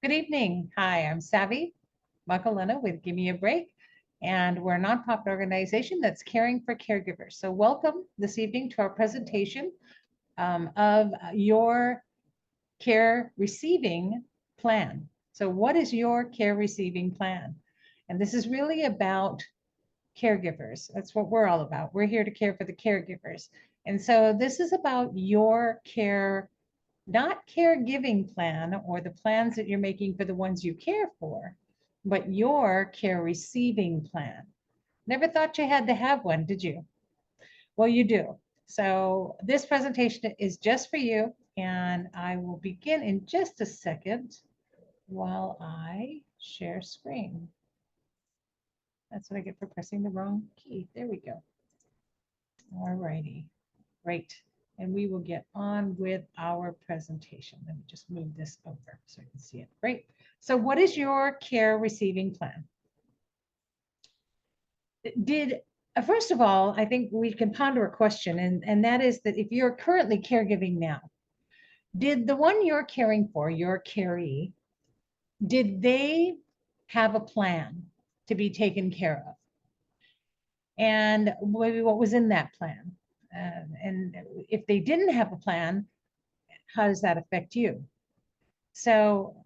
Good evening. Hi, I'm Savvy Makalena with Give Me a Break, and we're a nonprofit organization that's caring for caregivers. So welcome this evening to our presentation of your care receiving plan. So what is your care receiving plan? And this is really about caregivers. That's what we're all about. We're here to care for the caregivers. And so this is about your care, not caregiving plan or the plans that you're making for the ones you care for, but your care receiving plan. Never thought you had to have one, did you? Well, you do. So this presentation is just for you, and I will begin in just a second while I share screen. That's what I get for pressing the wrong key. There we go. All righty, great. And we will get on with our presentation. Let me just move this over so you can see it. Great. So what is your care receiving plan? First of all, I think we can ponder a question, and that is that if you're currently caregiving now, did the one you're caring for, your caree, did they have a plan to be taken care of? And maybe what was in that plan? And if they didn't have a plan, how does that affect you? So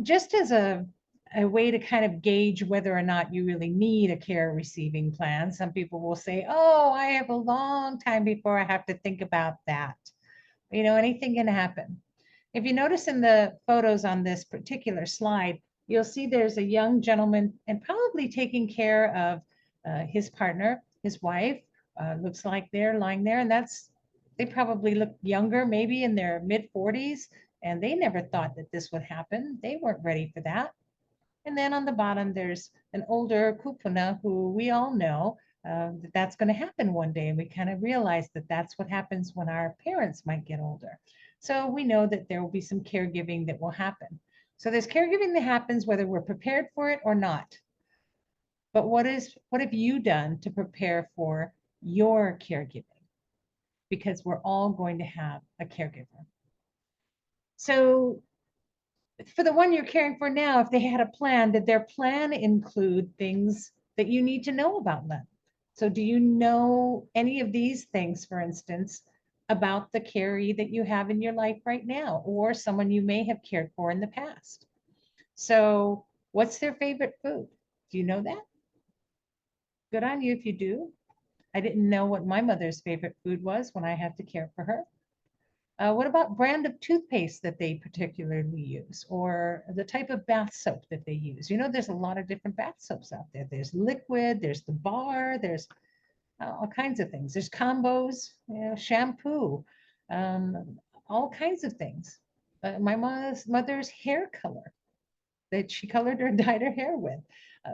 just as a way to kind of gauge whether or not you really need a care receiving plan, some people will say, oh, I have a long time before I have to think about that. You know, anything can happen. If you notice in the photos on this particular slide, you'll see there's a young gentleman and probably taking care of his partner, his wife. Looks like they're lying there, and they probably look younger, maybe in their mid 40s, and they never thought that this would happen. They weren't ready for that. And then on the bottom, there's an older kupuna who we all know that that's going to happen one day. And we kind of realize that that's what happens when our parents might get older. So we know that there will be some caregiving that will happen. So there's caregiving that happens whether we're prepared for it or not. But what have you done to prepare for your caregiving? Because we're all going to have a caregiver. So for the one you're caring for now, if they had a plan, did their plan include things that you need to know about them? So do you know any of these things, for instance, about the caree that you have in your life right now, or someone you may have cared for in the past? So what's their favorite food? Do you know that? Good on you if you do. I didn't know what my mother's favorite food was when I had to care for her. What about brand of toothpaste that they particularly use, or the type of bath soap that they use? You know, there's a lot of different bath soaps out there. There's liquid, there's the bar, there's all kinds of things. There's combos, you know, shampoo, all kinds of things. My mother's hair color that she colored or dyed her hair with.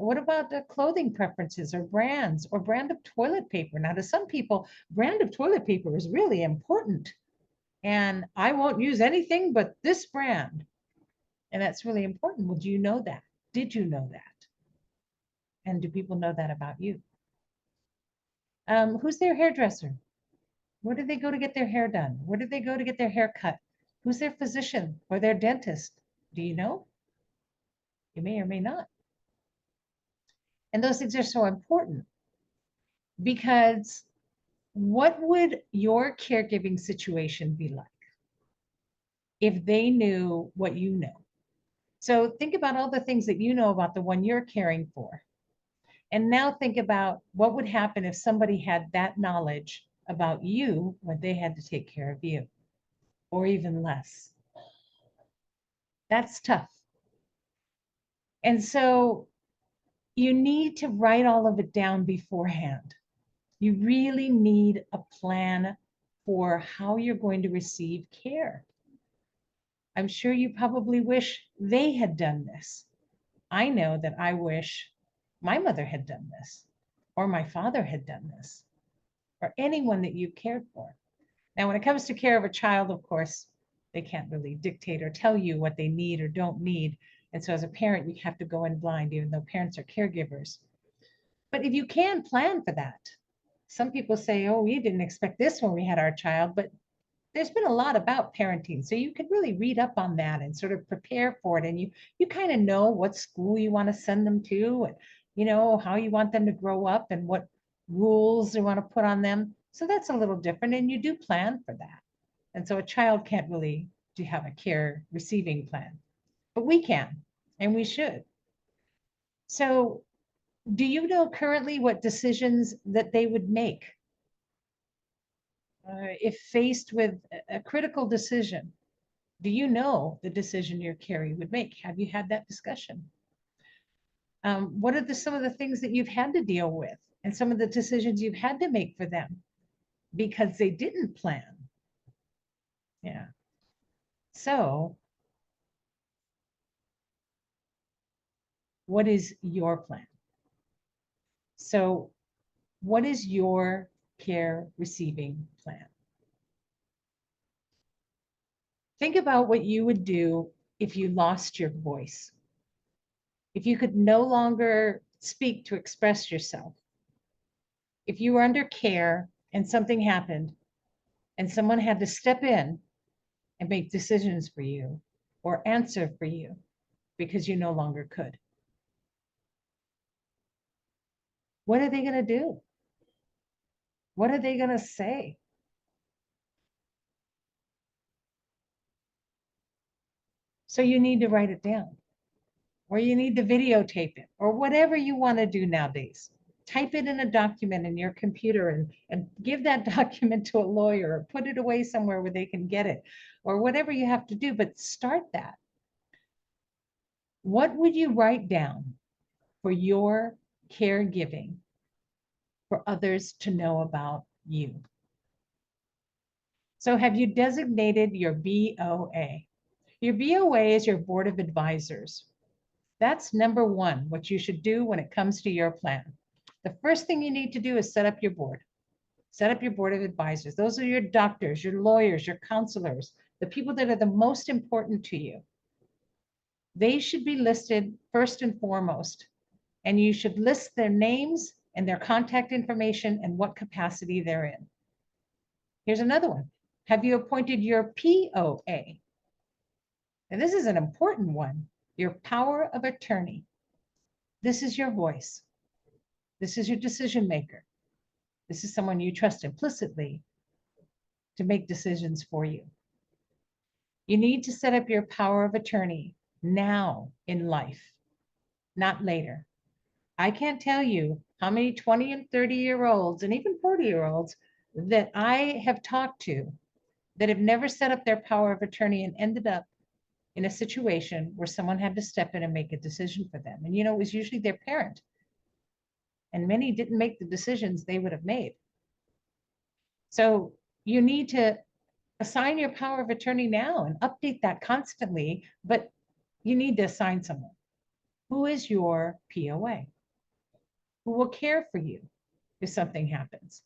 What about the clothing preferences or brands or brand of toilet paper? Now, to some people, brand of toilet paper is really important, and I won't use anything but this brand. And that's really important. Well, do you know that? Did you know that? And do people know that about you? Who's their hairdresser? Where do they go to get their hair done? Where do they go to get their hair cut? Who's their physician or their dentist? Do you know? You may or may not. And those things are so important because what would your caregiving situation be like if they knew what you know? So think about all the things that you know about the one you're caring for. And now think about what would happen if somebody had that knowledge about you when they had to take care of you, or even less. That's tough. And so you need to write all of it down beforehand. You really need a plan for how you're going to receive care. I'm sure you probably wish they had done this. I know that I wish my mother had done this, or my father had done this, or anyone that you cared for. Now, when it comes to care of a child, of course, they can't really dictate or tell you what they need or don't need. And so as a parent, you have to go in blind, even though parents are caregivers. But if you can plan for that, some people say, oh, we didn't expect this when we had our child, but there's been a lot about parenting, so you can really read up on that and sort of prepare for it. And you kind of know what school you want to send them to, and how you want them to grow up and what rules you want to put on them. So that's a little different, and you do plan for that. And so a child can't really have a care receiving plan, but we can, and we should. So do you know currently what decisions that they would make if faced with a critical decision? Do you know the decision your Carrie would make? Have you had that discussion? What are some of the things that you've had to deal with and some of the decisions you've had to make for them because they didn't plan? Yeah. So what is your plan? So what is your care receiving plan? Think about what you would do if you lost your voice, if you could no longer speak to express yourself, if you were under care and something happened and someone had to step in and make decisions for you or answer for you because you no longer could. What are they going to do? What are they going to say? So you need to write it down, or you need to videotape it, or whatever you want to do nowadays. Type it in a document in your computer and give that document to a lawyer, or put it away somewhere where they can get it, or whatever you have to do, but start that. What would you write down for your caregiving for others to know about you? So have you designated your BOA? Your BOA is your board of advisors. That's number one, what you should do when it comes to your plan. The first thing you need to do is set up your board. Set up your board of advisors. Those are your doctors, your lawyers, your counselors, the people that are the most important to you. They should be listed first and foremost, and you should list their names and their contact information and what capacity they're in. Here's another one. Have you appointed your POA? And this is an important one, your power of attorney. This is your voice. This is your decision maker. This is someone you trust implicitly to make decisions for you. You need to set up your power of attorney now in life, not later. I can't tell you how many 20 and 30-year-olds and even 40-year-olds that I have talked to that have never set up their power of attorney and ended up in a situation where someone had to step in and make a decision for them. And it was usually their parent. And many didn't make the decisions they would have made. So you need to assign your power of attorney now and update that constantly, but you need to assign someone. Who is your POA? Who will care for you if something happens?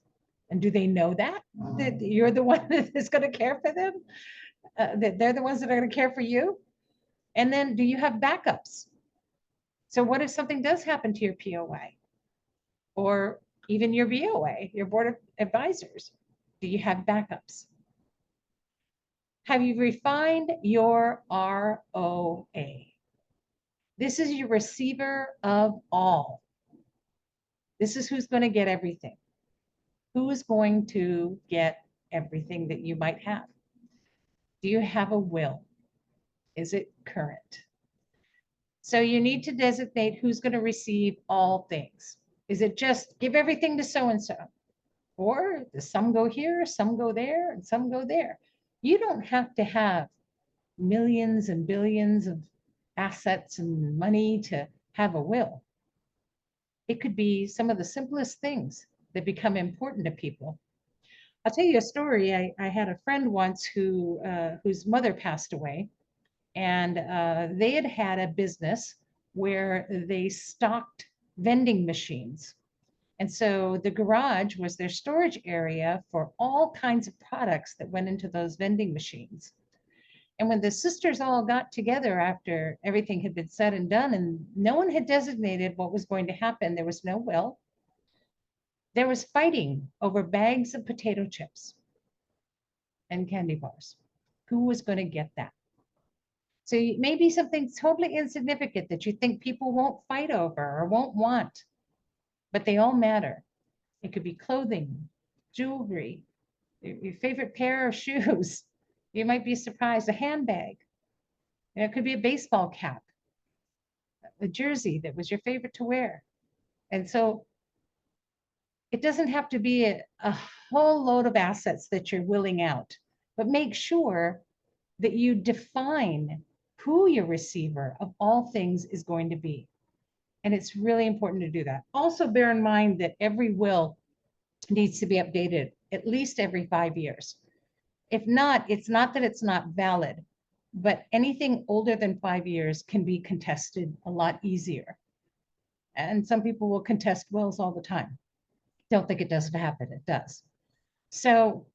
And do they know that you're the one that is going to care for them? That they're the ones that are going to care for you? And then do you have backups? So what if something does happen to your POA or even your BOA, your board of advisors? Do you have backups? Have you refined your ROA? This is your receiver of all. This is who's going to get everything. Who is going to get everything that you might have? Do you have a will? Is it current? So you need to designate who's going to receive all things. Is it just give everything to so-and-so? Or does some go here, some go there, and some go there? You don't have to have millions and billions of assets and money to have a will. It could be some of the simplest things that become important to people. I'll tell you a story. I had a friend once whose mother passed away, and they had had a business where they stocked vending machines. And so the garage was their storage area for all kinds of products that went into those vending machines. And when the sisters all got together after everything had been said and done, and no one had designated what was going to happen, there was no will. There was fighting over bags of potato chips. and candy bars. Who was going to get that? So maybe something totally insignificant that you think people won't fight over or won't want, but they all matter. It could be clothing, jewelry, your favorite pair of shoes. You might be surprised, a handbag. It could be a baseball cap, a jersey that was your favorite to wear. And so it doesn't have to be a whole load of assets that you're willing out, but make sure that you define who your receiver of all things is going to be. And it's really important to do that. Also, bear in mind that every will needs to be updated at least every 5 years. If not, it's not that it's not valid, but anything older than 5 years can be contested a lot easier. And some people will contest wills all the time. Don't think it doesn't happen, it does. So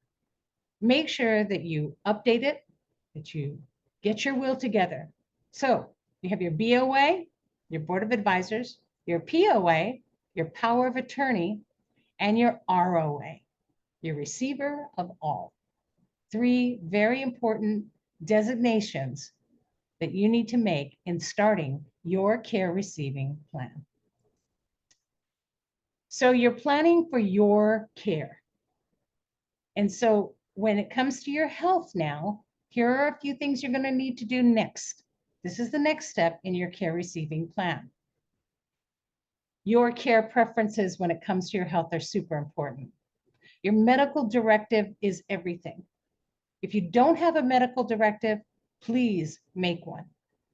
make sure that you update it, that you get your will together. So you have your BOA, your Board of Advisors, your POA, your Power of Attorney, and your ROA, your Receiver of All. 3 very important designations that you need to make in starting your care receiving plan. So you're planning for your care. And so when it comes to your health now, here are a few things you're going to need to do next. This is the next step in your care receiving plan. Your care preferences when it comes to your health are super important. Your medical directive is everything. If you don't have a medical directive, please make one.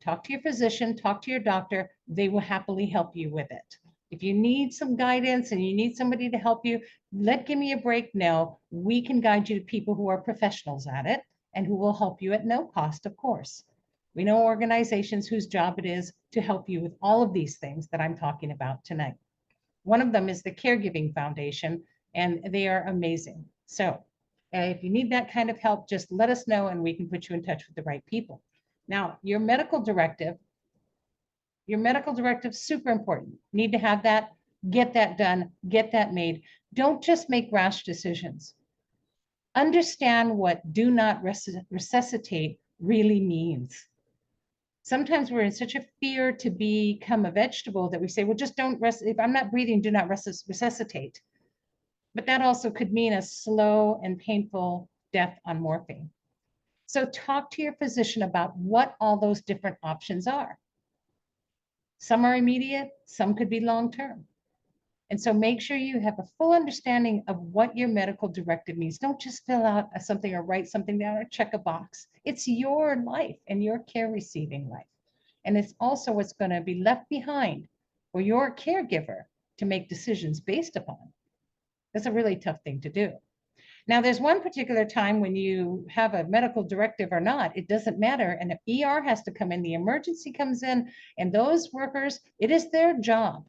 Talk to your physician, talk to your doctor. They will happily help you with it. If you need some guidance and you need somebody to help you, let Give Me a Break know. We can guide you to people who are professionals at it and who will help you at no cost, of course. We know organizations whose job it is to help you with all of these things that I'm talking about tonight. One of them is the Caregiving Foundation, and they are amazing. So if you need that kind of help, just let us know and we can put you in touch with the right people. Now, your medical directive is super important. Need to have that, get that done, get that made. Don't just make rash decisions. Understand what do not resuscitate really means. Sometimes we're in such a fear to become a vegetable that we say, well, just don't if I'm not breathing, do not resuscitate. But that also could mean a slow and painful death on morphine. So talk to your physician about what all those different options are. Some are immediate, some could be long-term. And so make sure you have a full understanding of what your medical directive means. Don't just fill out something or write something down or check a box. It's your life and your care receiving life. And it's also what's going to be left behind for your caregiver to make decisions based upon. That's a really tough thing to do. Now, there's one particular time when you have a medical directive or not, it doesn't matter. And the ER has to come in, the emergency comes in, and those workers, it is their job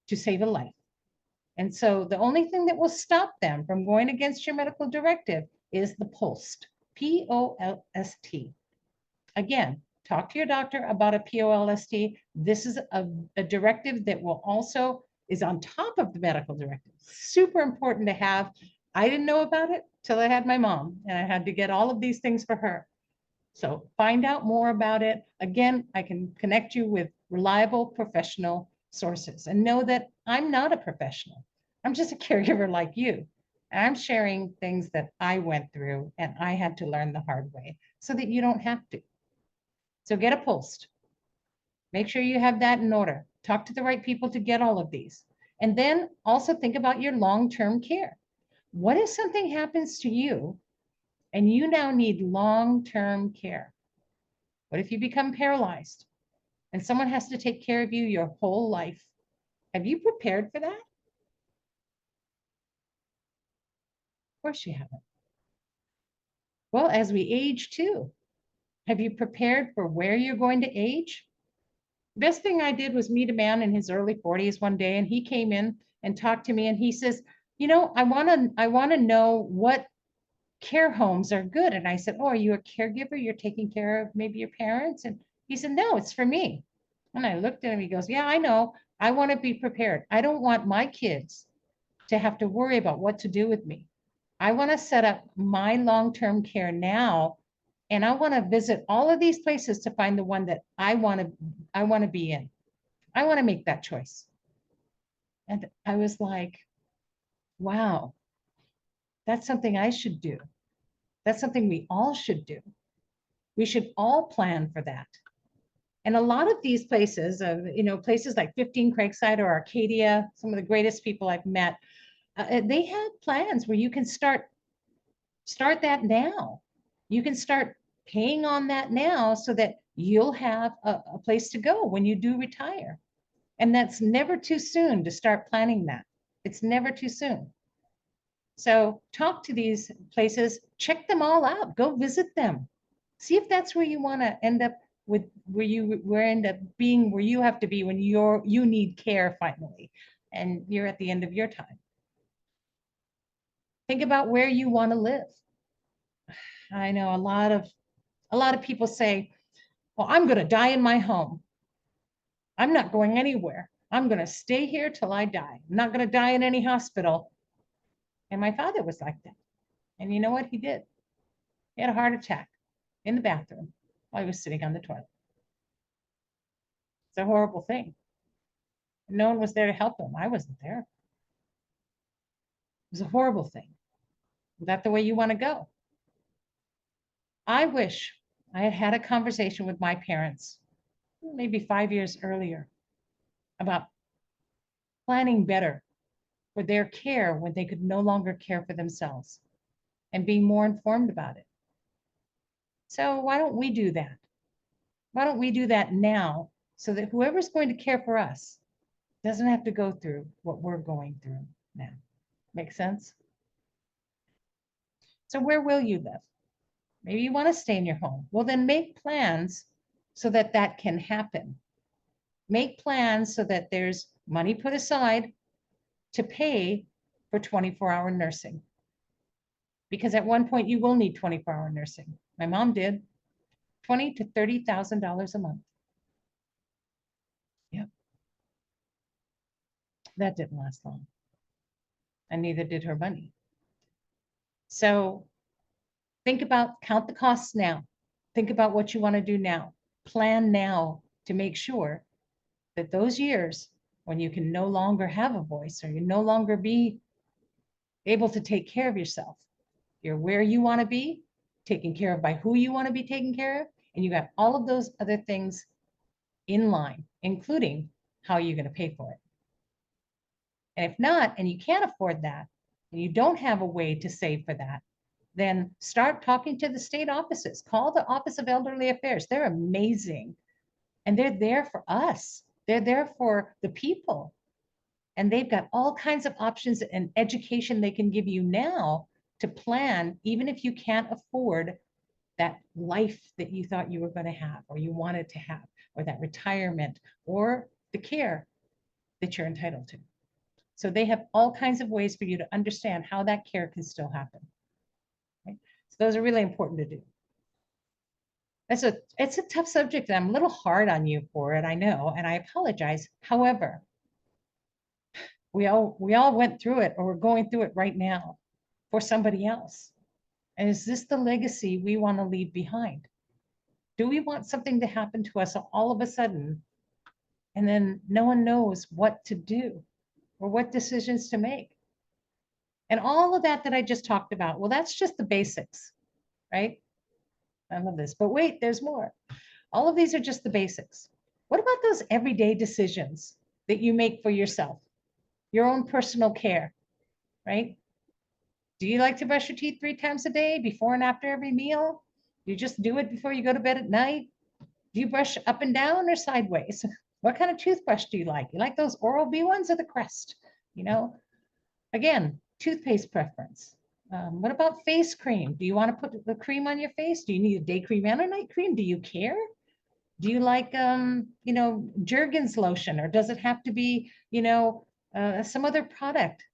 to save a life. And so the only thing that will stop them from going against your medical directive is the POLST, POLST. Again, talk to your doctor about a POLST. This is a directive that will also is on top of the medical directive. Super important to have. I didn't know about it till I had my mom, and I had to get all of these things for her. So find out more about it. Again, I can connect you with reliable professional sources and know that I'm not a professional. I'm just a caregiver like you. And I'm sharing things that I went through and I had to learn the hard way so that you don't have to. So get a POLST. Make sure you have that in order. Talk to the right people to get all of these. And then also think about your long-term care. What if something happens to you and you now need long-term care? What if you become paralyzed and someone has to take care of you your whole life? Have you prepared for that? Of course you haven't. Well, as we age too, have you prepared for where you're going to age? Best thing I did was meet a man in his early 40s one day, and he came in and talked to me, and he says, you know, I want to know what care homes are good. And I said, oh, are you a caregiver? You're taking care of maybe your parents? And he said, no, it's for me. And I looked at him, he goes, yeah, I know. I want to be prepared. I don't want my kids to have to worry about what to do with me. I want to set up my long-term care now, and I want to visit all of these places to find the one that I want to be in. I want to make that choice. And I was like, wow, that's something I should do. That's something we all should do. We should all plan for that. And a lot of these places, places like 15 Craigside or Arcadia, some of the greatest people I've met, they have plans where you can start that now. You can start paying on that now so that you'll have a place to go when you do retire. And that's never too soon to start planning that. It's never too soon. So talk to these places, check them all out, go visit them. See if that's where you want to end up with, where end up being where you have to be when you need care finally and you're at the end of your time. Think about where you want to live. I know a lot of people say, well, I'm going to die in my home. I'm not going anywhere. I'm going to stay here till I die. I'm not going to die in any hospital. And my father was like that. And you know what he did? He had a heart attack in the bathroom while he was sitting on the toilet. It's a horrible thing. No one was there to help him. I wasn't there. It was a horrible thing. Is that the way you want to go? I wish I had had a conversation with my parents maybe 5 years earlier about planning better for their care when they could no longer care for themselves and being more informed about it. So why don't we do that? Why don't we do that now so that whoever's going to care for us doesn't have to go through what we're going through now? Make sense? So where will you live? Maybe you want to stay in your home. Well, then make plans so that that can happen. Make plans so that there's money put aside to pay for 24-hour nursing. Because at one point you will need 24-hour nursing. My mom did. $20,000 to $30,000 a month. Yep. That didn't last long. And neither did her money. So count the costs now. Think about what you want to do now. Plan now to make sure that those years when you can no longer have a voice or you no longer be able to take care of yourself, you're where you want to be, taken care of by who you want to be taken care of, and you got all of those other things in line, including how you're going to pay for it. And if not, and you can't afford that, and you don't have a way to save for that, then start talking to the state offices. Call the Office of Elderly Affairs. They're amazing. And they're there for us. They're there for the people. And they've got all kinds of options and education they can give you now to plan, even if you can't afford that life that you thought you were going to have or you wanted to have, or that retirement or the care that you're entitled to. So they have all kinds of ways for you to understand how that care can still happen. Right? So those are really important to do. It's a tough subject and I'm a little hard on you for it, I know, and I apologize. However, we all went through it or we're going through it right now for somebody else. And is this the legacy we want to leave behind? Do we want something to happen to us all of a sudden and then no one knows what to do or what decisions to make? And all of that I just talked about, well, that's just the basics, right? I love this, but wait, there's more. All of these are just the basics. What about those everyday decisions that you make for yourself, your own personal care, right? Do you like to brush your teeth 3 times a day, before and after every meal? Do you just do it before you go to bed at night? Do you brush up and down or sideways? What kind of toothbrush do you like? You like those Oral-B ones or the Crest? Again, toothpaste preference. What about face cream? Do you want to put the cream on your face? Do you need a day cream and a night cream? Do you care? Do you like, Jergens lotion, or does it have to be, some other product?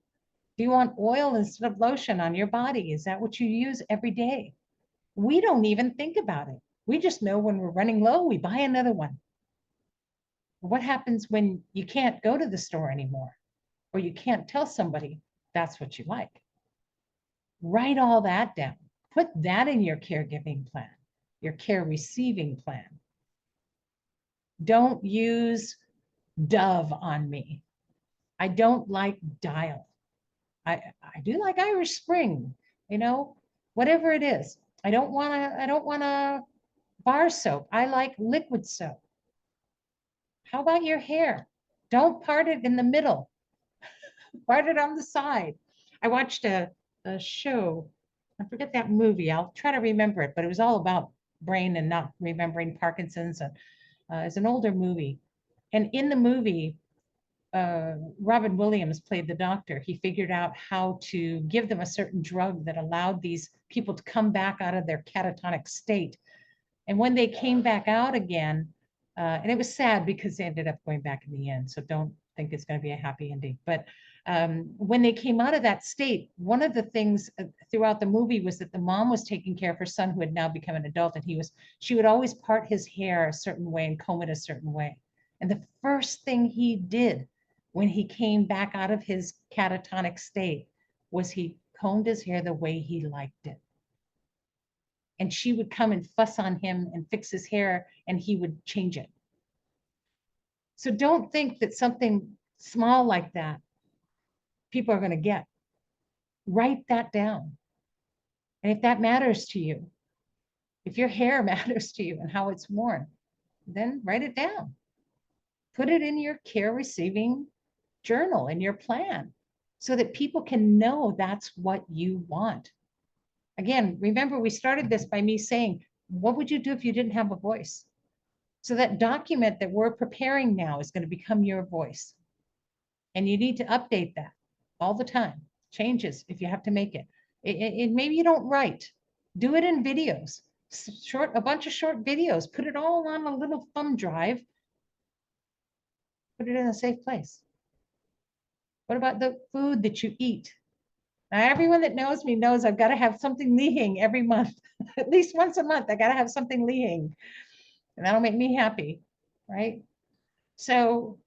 Do you want oil instead of lotion on your body? Is that what you use every day? We don't even think about it. We just know when we're running low, we buy another one. What happens when you can't go to the store anymore, or you can't tell somebody that's what you like? Write all that down. Put that in your caregiving plan, your care receiving plan. Don't use Dove on me. I don't like Dial. I do like Irish Spring, you know, whatever it is. I don't want a bar soap. I like liquid soap. How about your hair? Don't part it in the middle. Part it on the side. I watched a show. I forget that movie. I'll try to remember it, but it was all about brain and not remembering Parkinson's. And it's an older movie. And in the movie, Robin Williams played the doctor. He figured out how to give them a certain drug that allowed these people to come back out of their catatonic state. And when they came back out again, and it was sad because they ended up going back in the end. So don't think it's going to be a happy ending. But when they came out of that state, one of the things throughout the movie was that the mom was taking care of her son who had now become an adult, and she would always part his hair a certain way and comb it a certain way. And the first thing he did when he came back out of his catatonic state was he combed his hair the way he liked it. And she would come and fuss on him and fix his hair, and he would change it. So don't think that something small like that people are going to get. Write that down. And if that matters to you, if your hair matters to you and how it's worn, then write it down. Put it in your care receiving journal, in your plan, so that people can know that's what you want. Again, remember, we started this by me saying, what would you do if you didn't have a voice? So that document that we're preparing now is going to become your voice. And you need to update that all the time. Changes if you have to make it. Maybe you don't write. Do it in videos. A bunch of short videos. Put it all on a little thumb drive. Put it in a safe place. What about the food that you eat? Now, everyone that knows me knows I've got to have something leahing every month. At least once a month, I got to have something leahing. And that'll make me happy, right? So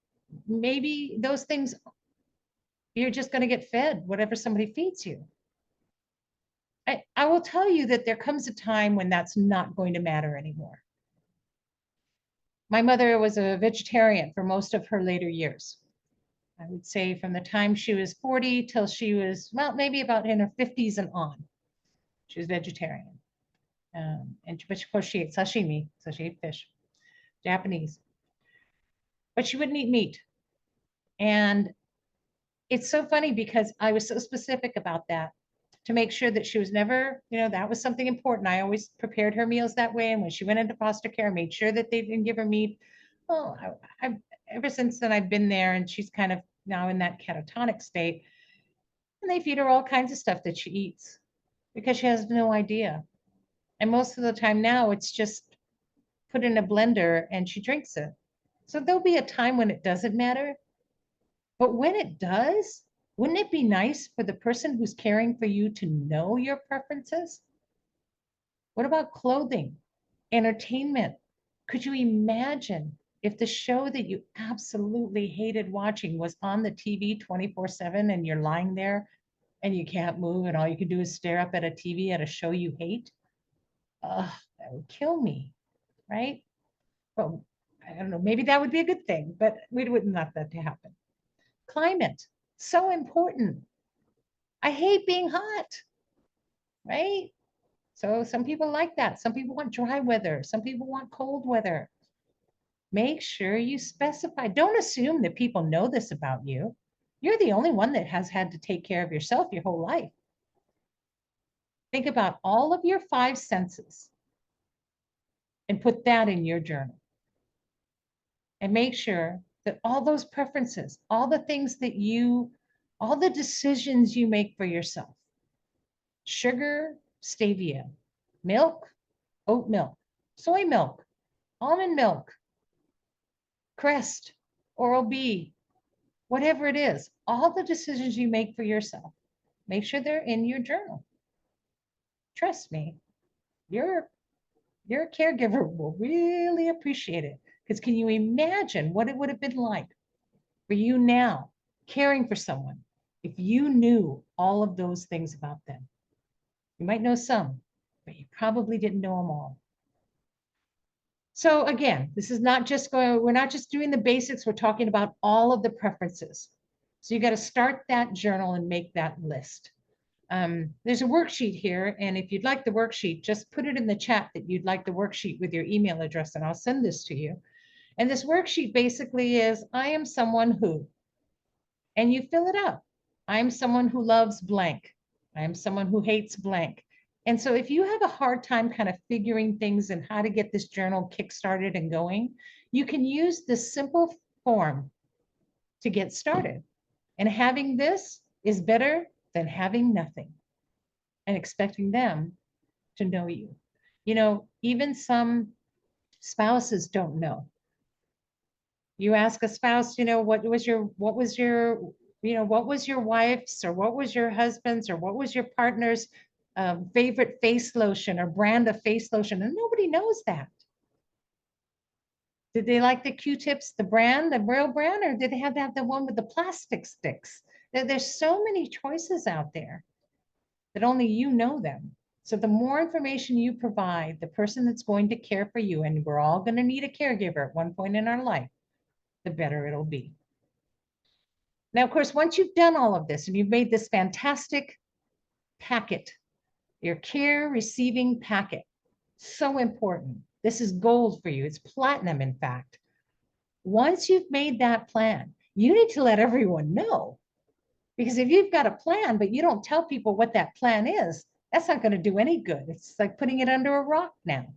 maybe those things, you're just going to get fed whatever somebody feeds you. I will tell you that there comes a time when that's not going to matter anymore. My mother was a vegetarian for most of her later years. I would say from the time she was 40 till she was, well, maybe about in her 50s and on. She was vegetarian. But of course she ate sashimi, so she ate fish, Japanese. But she wouldn't eat meat. And it's so funny because I was so specific about that to make sure that she was never, that was something important. I always prepared her meals that way. And when she went into foster care, I made sure that they didn't give her meat. Well, ever since then, I've been there, and she's kind of now in that catatonic state. And they feed her all kinds of stuff that she eats because she has no idea. And most of the time now, it's just put in a blender and she drinks it. So there'll be a time when it doesn't matter. But when it does, wouldn't it be nice for the person who's caring for you to know your preferences? What about clothing, entertainment? Could you imagine if the show that you absolutely hated watching was on the TV 24/7 and you're lying there and you can't move and all you can do is stare up at a TV at a show you hate? That would kill me, right? Well, I don't know, maybe that would be a good thing, but we wouldn't want that to happen. Climate, so important. I hate being hot, right? So some people like that. Some people want dry weather. Some people want cold weather. Make sure you specify. Don't assume that people know this about you. You're the only one that has had to take care of yourself your whole life. Think about all of your 5 senses and put that in your journal. And make sure that all those preferences, all the things that all the decisions you make for yourself, sugar, stevia, milk, oat milk, soy milk, almond milk, Crest, Oral-B, whatever it is, all the decisions you make for yourself, make sure they're in your journal. Trust me, your caregiver will really appreciate it. Because can you imagine what it would have been like for you now caring for someone if you knew all of those things about them? You might know some, but you probably didn't know them all. So again, this is not just going, we're not just doing the basics, we're talking about all of the preferences. So you got to start that journal and make that list. There's a worksheet here, and if you'd like the worksheet, just put it in the chat that you'd like the worksheet with your email address, and I'll send this to you. And this worksheet basically is, I am someone who, and you fill it out. I am someone who loves blank. I am someone who hates blank. And so if you have a hard time kind of figuring things and how to get this journal kickstarted and going, you can use this simple form to get started. And having this is better than having nothing and expecting them to know you. You know, even some spouses don't know. You ask a spouse, you know, what was your wife's or what was your husband's or what was your partner's favorite face lotion or brand of face lotion, and nobody knows that. Did they like the Q-tips, the brand, the real brand, or did they have to have the one with the plastic sticks? There's so many choices out there that only you know them. So the more information you provide, the person that's going to care for you, and we're all going to need a caregiver at one point in our life, the better it'll be. Now, of course, once you've done all of this and you've made this fantastic packet, your care receiving packet, so important. This is gold for you. It's platinum, in fact. Once you've made that plan, you need to let everyone know. Because if you've got a plan, but you don't tell people what that plan is, that's not going to do any good. It's like putting it under a rock now.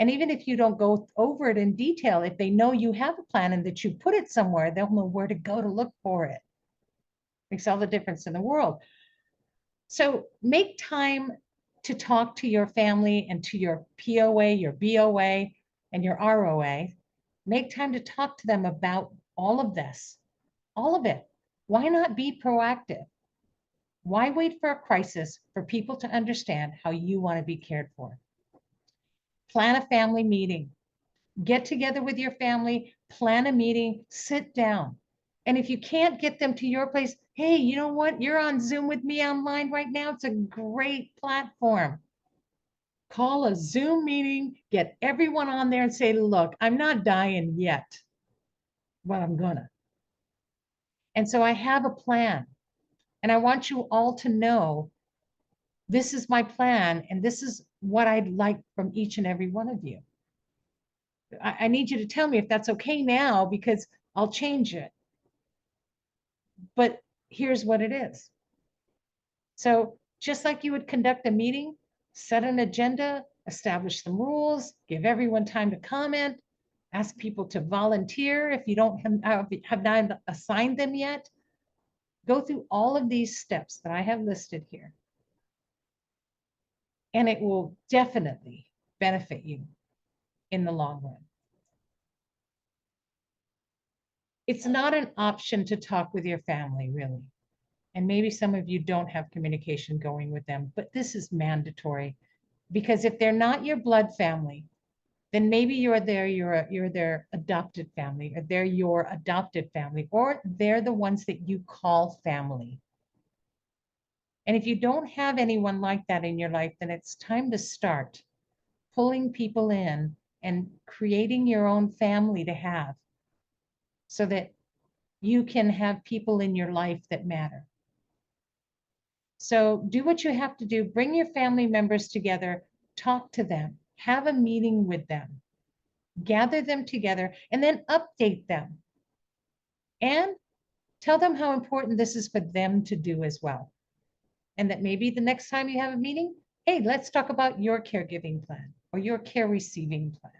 And even if you don't go over it in detail, if they know you have a plan and that you put it somewhere, they'll know where to go to look for it. Makes all the difference in the world. So make time to talk to your family and to your POA, your BOA, and your ROA. Make time to talk to them about all of this, all of it. Why not be proactive? Why wait for a crisis for people to understand how you want to be cared for? Plan a family meeting. Get together with your family, plan a meeting, sit down. And if you can't get them to your place, hey, you know what? You're on Zoom with me online right now. It's a great platform. Call a Zoom meeting, get everyone on there and say, look, I'm not dying yet, but I'm gonna. And so I have a plan. And I want you all to know this is my plan and this is what I'd like from each and every one of you. I need you to tell me if that's okay now, because I'll change it. But here's what it is. So just like you would conduct a meeting, set an agenda, establish some rules, give everyone time to comment, ask people to volunteer if you don't have not assigned them yet. Go through all of these steps that I have listed here. And it will definitely benefit you in the long run. It's not an option to talk with your family, really. And maybe some of you don't have communication going with them, but this is mandatory, because if they're not your blood family, then maybe you're their adopted family, or they're your adopted family, or they're the ones that you call family. And if you don't have anyone like that in your life, then it's time to start pulling people in and creating your own family to have, so that you can have people in your life that matter. So do what you have to do. Bring your family members together, talk to them, have a meeting with them, gather them together, and then update them. And tell them how important this is for them to do as well. And that maybe the next time you have a meeting, hey, let's talk about your caregiving plan or your care receiving plan.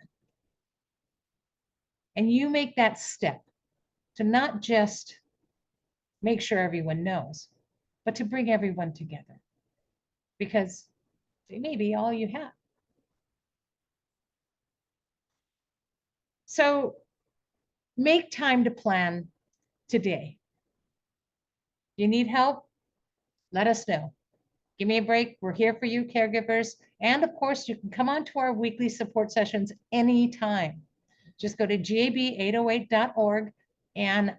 And you make that step to not just make sure everyone knows, but to bring everyone together, because they may be all you have. So make time to plan today. You need help? Let us know. Give me a break. We're here for you, caregivers. And of course, you can come on to our weekly support sessions anytime. Just go to gab808.org and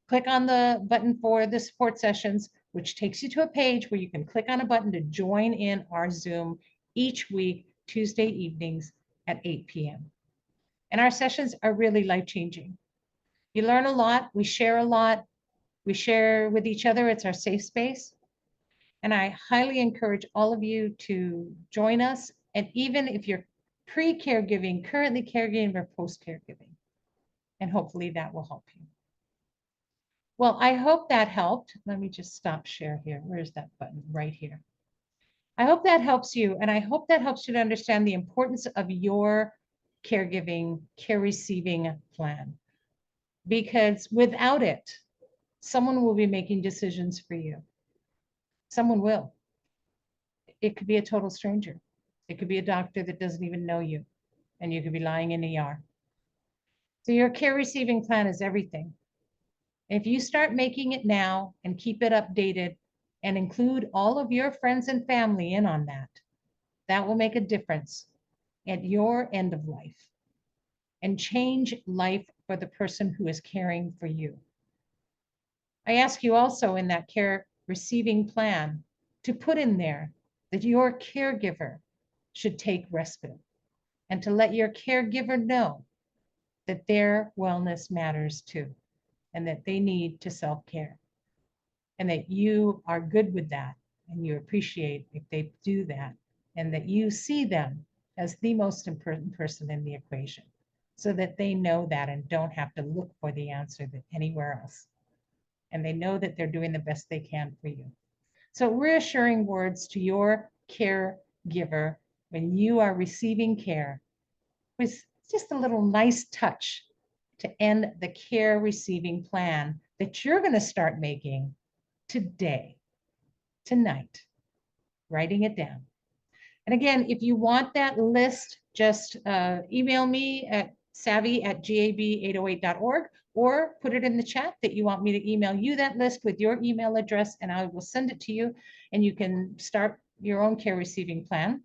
click on the button for the support sessions. which takes you to a page where you can click on a button to join in our Zoom each week, Tuesday evenings at 8 p.m. And our sessions are really life-changing. You learn a lot, we share a lot, we share with each other, it's our safe space. And I highly encourage all of you to join us. And even if you're pre-caregiving, currently caregiving, or post-caregiving, and hopefully that will help you. Well, I hope that helped. Let me just stop share here. Where's that button? Right here. I hope that helps you. And I hope that helps you to understand the importance of your caregiving, care receiving plan. Because without it, someone will be making decisions for you. Someone will. It could be a total stranger. It could be a doctor that doesn't even know you, and you could be lying in ER. So your care receiving plan is everything. If you start making it now and keep it updated and include all of your friends and family in on that, that will make a difference at your end of life and change life for the person who is caring for you. I ask you also in that care receiving plan to put in there that your caregiver should take respite and to let your caregiver know that their wellness matters too and that they need to self-care and that you are good with that and you appreciate if they do that and that you see them as the most important person in the equation so that they know that and don't have to look for the answer anywhere else. And they know that they're doing the best they can for you. So reassuring words to your caregiver when you are receiving care was just a little nice touch to end the care receiving plan that you're going to start making today, tonight, writing it down. And again, if you want that list, just email me at savvy@gab808.org or put it in the chat that you want me to email you that list with your email address and I will send it to you and you can start your own care receiving plan.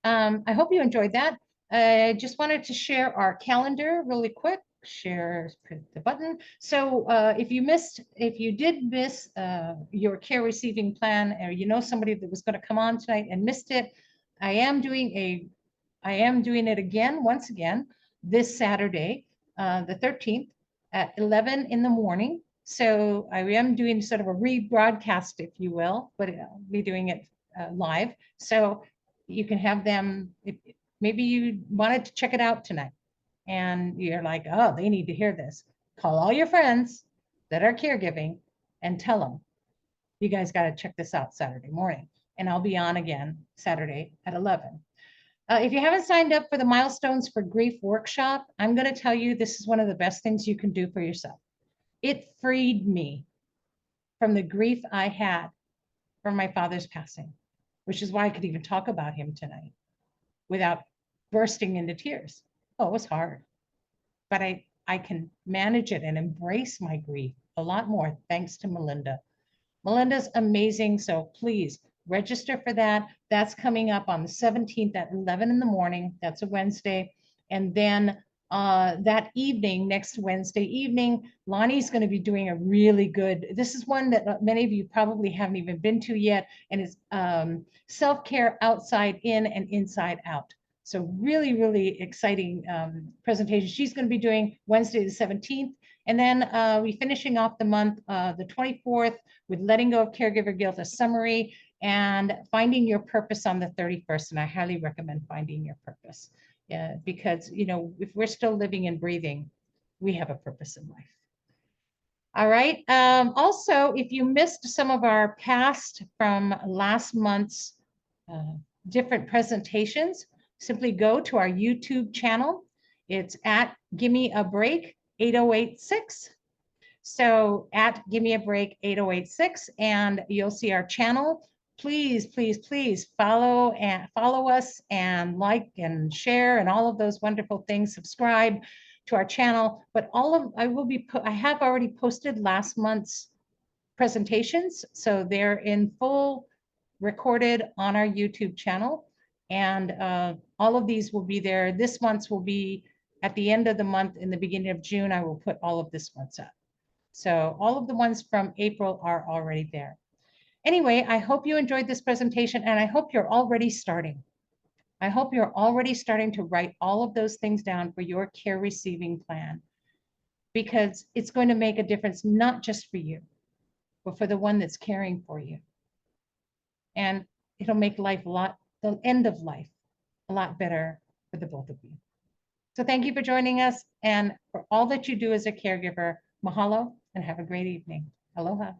I hope you enjoyed that. I just wanted to share our calendar really quick. Share the button. So if you did miss your care receiving plan, or you know somebody that was going to come on tonight and missed it, I am doing it again, once again, this Saturday, the 13th at 11 in the morning. So I am doing sort of a rebroadcast, if you will, but I'll be doing it live. So you can have them, if maybe you wanted to check it out tonight and you're like, oh, they need to hear this. Call all your friends that are caregiving and tell them, you guys got to check this out Saturday morning. And I'll be on again Saturday at 11. If you haven't signed up for the Milestones for Grief workshop, I'm going to tell you this is one of the best things you can do for yourself. It freed me from the grief I had from my father's passing, which is why I could even talk about him tonight without bursting into tears. Oh, it was hard, but I can manage it and embrace my grief a lot more thanks to Melinda. Melinda's amazing, so please register for that. That's coming up on the 17th at 11 in the morning. That's a Wednesday. And then that evening, next Wednesday evening, Lonnie's going to be doing a really good, this is one that many of you probably haven't even been to yet, and it's self-care outside in and inside out. So really, really exciting presentation she's going to be doing Wednesday the 17th. And then we finishing off the month, the 24th, with letting go of caregiver guilt, a summary, and finding your purpose on the 31st. And I highly recommend finding your purpose. Yeah, because, you know, if we're still living and breathing, we have a purpose in life. All right. Also, if you missed some of our past from last month's different presentations, simply go to our YouTube channel. It's at Gimme a Break 8086. So at Gimme a Break 8086, and you'll see our channel. Please, please, please follow us and like and share and all of those wonderful things. Subscribe to our channel. But I have already posted last month's presentations, so they're in full recorded on our YouTube channel. And all of these will be there. This month's will be at the end of the month, in the beginning of June. I will put all of this month's up. So all of the ones from April are already there. Anyway, I hope you enjoyed this presentation and I hope you're already starting. I hope you're already starting to write all of those things down for your care receiving plan, because it's going to make a difference, not just for you, but for the one that's caring for you. And it'll make life the end of life, a lot better for the both of you. So thank you for joining us, and for all that you do as a caregiver, mahalo and have a great evening. Aloha.